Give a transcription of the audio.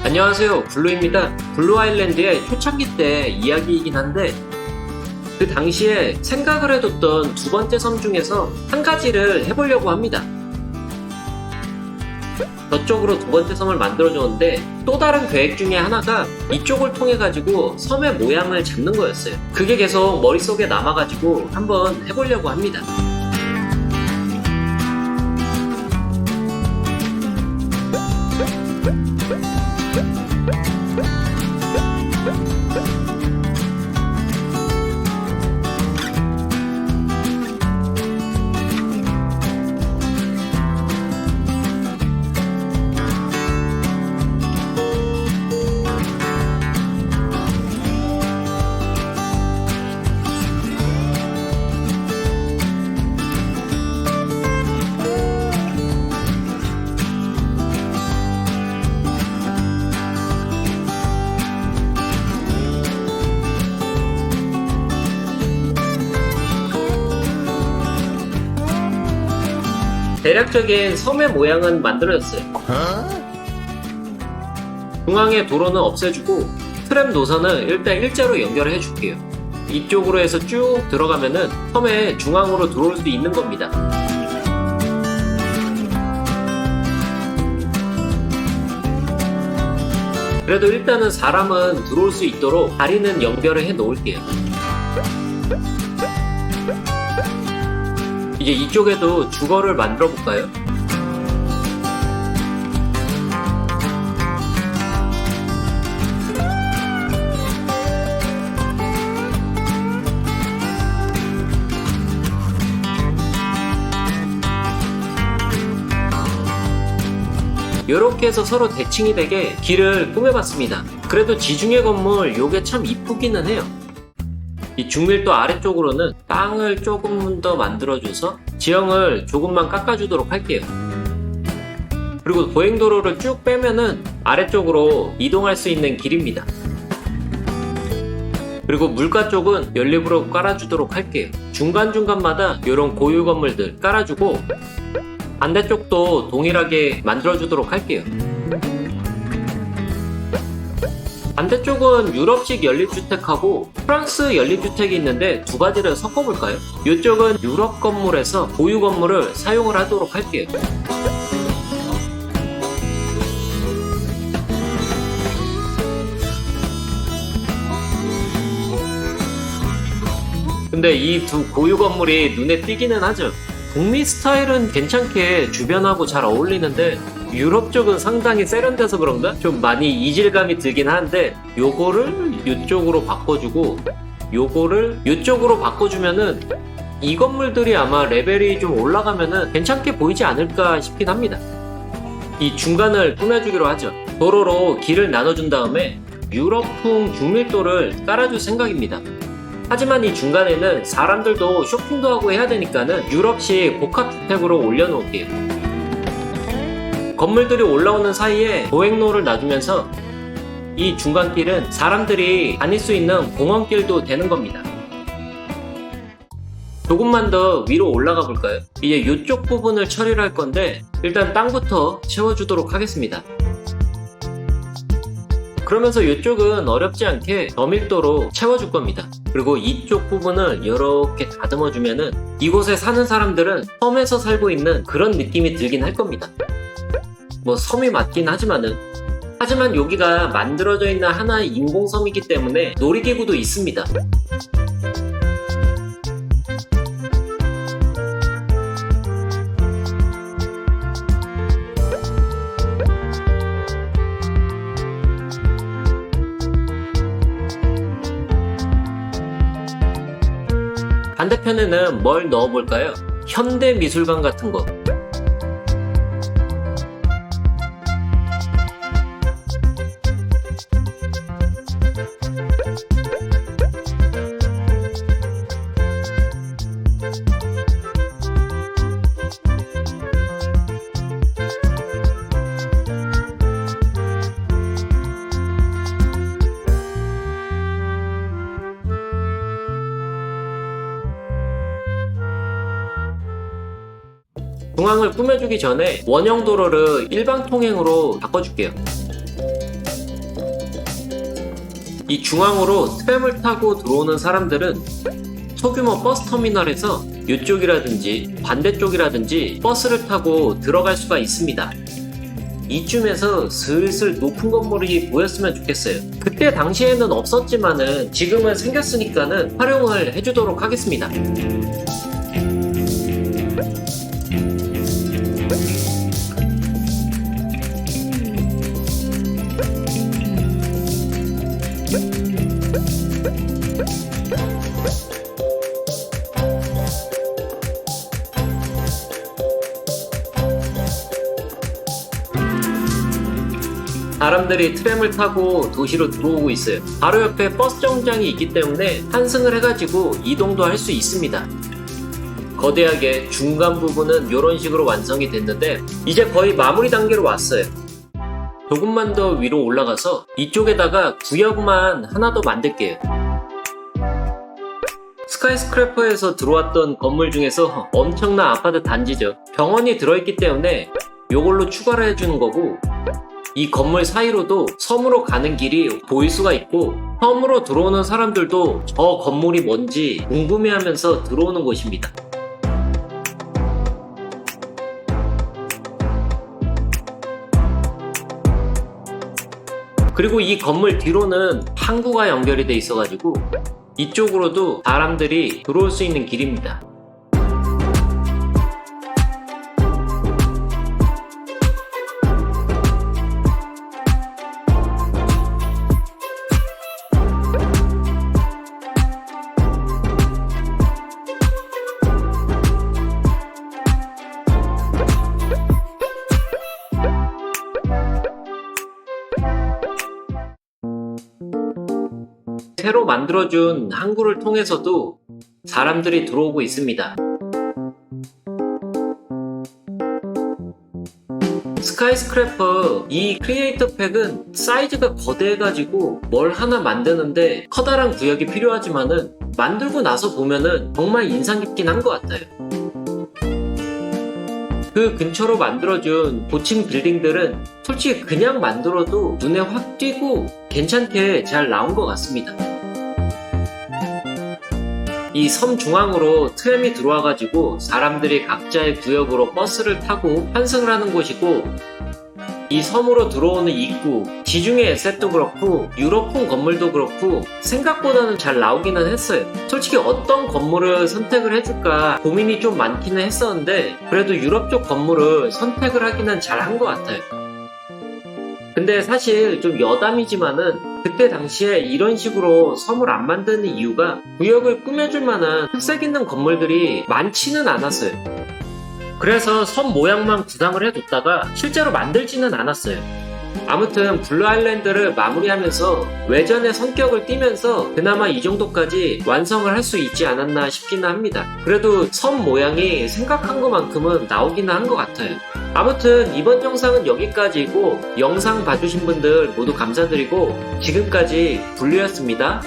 안녕하세요, 블루입니다. 블루 아일랜드의 초창기 때 이야기이긴 한데 그 당시에 생각을 해뒀던 두 번째 섬 중에서 한 가지를 해보려고 합니다. 저쪽으로 두 번째 섬을 만들어줬는데 또 다른 계획 중에 하나가 이쪽을 통해 가지고 섬의 모양을 잡는 거였어요. 그게 계속 머릿속에 남아가지고 한번 해보려고 합니다. 대략적인 섬의 모양은 만들어졌어요. 중앙의 도로는 없애주고 트램 노선은 일단 일자로 연결을 해줄게요. 이쪽으로 해서 쭉 들어가면은 섬의 중앙으로 들어올 수 있는 겁니다. 그래도 일단은 사람은 들어올 수 있도록 다리는 연결을 해 놓을게요. 이제 이쪽에도 주거를 만들어 볼까요? 이렇게 해서 서로 대칭이 되게 길을 꾸며봤습니다. 그래도 지중해 건물 요게 참 이쁘기는 해요. 이 중밀도 아래쪽으로는 땅을 조금 더 만들어줘서 지형을 조금만 깎아주도록 할게요. 그리고 보행도로를 쭉 빼면은 아래쪽으로 이동할 수 있는 길입니다. 그리고 물가 쪽은 연립으로 깔아주도록 할게요. 중간중간마다 이런 고유 건물들 깔아주고 반대쪽도 동일하게 만들어주도록 할게요. 반대쪽은 유럽식 연립주택하고 프랑스 연립주택이 있는데 두 가지를 섞어볼까요? 이쪽은 유럽 건물에서 고유 건물을 사용을 하도록 할게요. 근데 이 두 고유 건물이 눈에 띄기는 하죠. 북미 스타일은 괜찮게 주변하고 잘 어울리는데 유럽 쪽은 상당히 세련돼서 그런가? 좀 많이 이질감이 들긴 하는데 요거를 이쪽으로 바꿔주고 요거를 이쪽으로 바꿔주면은 이 건물들이 아마 레벨이 좀 올라가면은 괜찮게 보이지 않을까 싶긴 합니다. 이 중간을 꾸며주기로 하죠. 도로로 길을 나눠준 다음에 유럽풍 중밀도를 깔아줄 생각입니다. 하지만 이 중간에는 사람들도 쇼핑도 하고 해야 되니까는 유럽식 복합주택으로 올려놓을게요. 건물들이 올라오는 사이에 보행로를 놔주면서 이 중간길은 사람들이 다닐 수 있는 공원길도 되는 겁니다. 조금만 더 위로 올라가 볼까요? 이제 이쪽 부분을 처리를 할 건데 일단 땅부터 채워주도록 하겠습니다. 그러면서 이쪽은 어렵지 않게 저밀도로 채워줄 겁니다. 그리고 이쪽 부분을 이렇게 다듬어주면은 이곳에 사는 사람들은 섬에서 살고 있는 그런 느낌이 들긴 할 겁니다. 뭐 섬이 맞긴 하지만 여기가 만들어져 있는 하나의 인공섬이기 때문에 놀이기구도 있습니다. 반대편에는 뭘 넣어볼까요? 현대미술관 같은 거. 중앙을 꾸며주기 전에 원형 도로를 일방 통행으로 바꿔줄게요. 이 중앙으로 트램을 타고 들어오는 사람들은 소규모 버스 터미널에서 이쪽이라든지 반대쪽이라든지 버스를 타고 들어갈 수가 있습니다. 이쯤에서 슬슬 높은 건물이 보였으면 좋겠어요. 그때 당시에는 없었지만은 지금은 생겼으니까는 활용을 해주도록 하겠습니다. 사람들이 트램을 타고 도시로 들어오고 있어요. 바로 옆에 버스 정류장이 있기 때문에 환승을 해가지고 이동도 할 수 있습니다. 거대하게 중간 부분은 이런 식으로 완성이 됐는데 이제 거의 마무리 단계로 왔어요. 조금만 더 위로 올라가서 이쪽에다가 구역만 하나 더 만들게요. 스카이스크래퍼에서 들어왔던 건물 중에서 엄청난 아파트 단지죠. 병원이 들어있기 때문에 이걸로 추가를 해주는 거고, 이 건물 사이로도 섬으로 가는 길이 보일 수가 있고 섬으로 들어오는 사람들도 저 건물이 뭔지 궁금해하면서 들어오는 곳입니다. 그리고 이 건물 뒤로는 항구가 연결이 돼 있어가지고 이쪽으로도 사람들이 들어올 수 있는 길입니다. 새로 만들어준 항구를 통해서도 사람들이 들어오고 있습니다. 스카이스크래퍼 이 크리에이터 팩은 사이즈가 거대해가지고 뭘 하나 만드는데 커다란 구역이 필요하지만은 만들고 나서 보면은 정말 인상 깊긴 한 것 같아요. 그 근처로 만들어준 고층 빌딩들은 솔직히 그냥 만들어도 눈에 확 띄고 괜찮게 잘 나온 것 같습니다. 이 섬 중앙으로 트램이 들어와가지고 사람들이 각자의 구역으로 버스를 타고 환승을 하는 곳이고, 이 섬으로 들어오는 입구, 지중해 에셋도 그렇고 유럽풍 건물도 그렇고 생각보다는 잘 나오기는 했어요. 솔직히 어떤 건물을 선택을 해줄까 고민이 좀 많기는 했었는데 그래도 유럽 쪽 건물을 선택을 하기는 잘한 것 같아요. 근데 사실 좀 여담이지만은 그때 당시에 이런 식으로 섬을 안 만드는 이유가 구역을 꾸며줄 만한 특색 있는 건물들이 많지는 않았어요. 그래서 섬 모양만 구상을 해뒀다가 실제로 만들지는 않았어요. 아무튼 블루 아일랜드를 마무리하면서 외전의 성격을 띠면서 그나마 이 정도까지 완성을 할 수 있지 않았나 싶기는 합니다. 그래도 섬 모양이 생각한 것만큼은 나오기는 한 것 같아요. 아무튼 이번 영상은 여기까지고 영상 봐주신 분들 모두 감사드리고 지금까지 블루였습니다.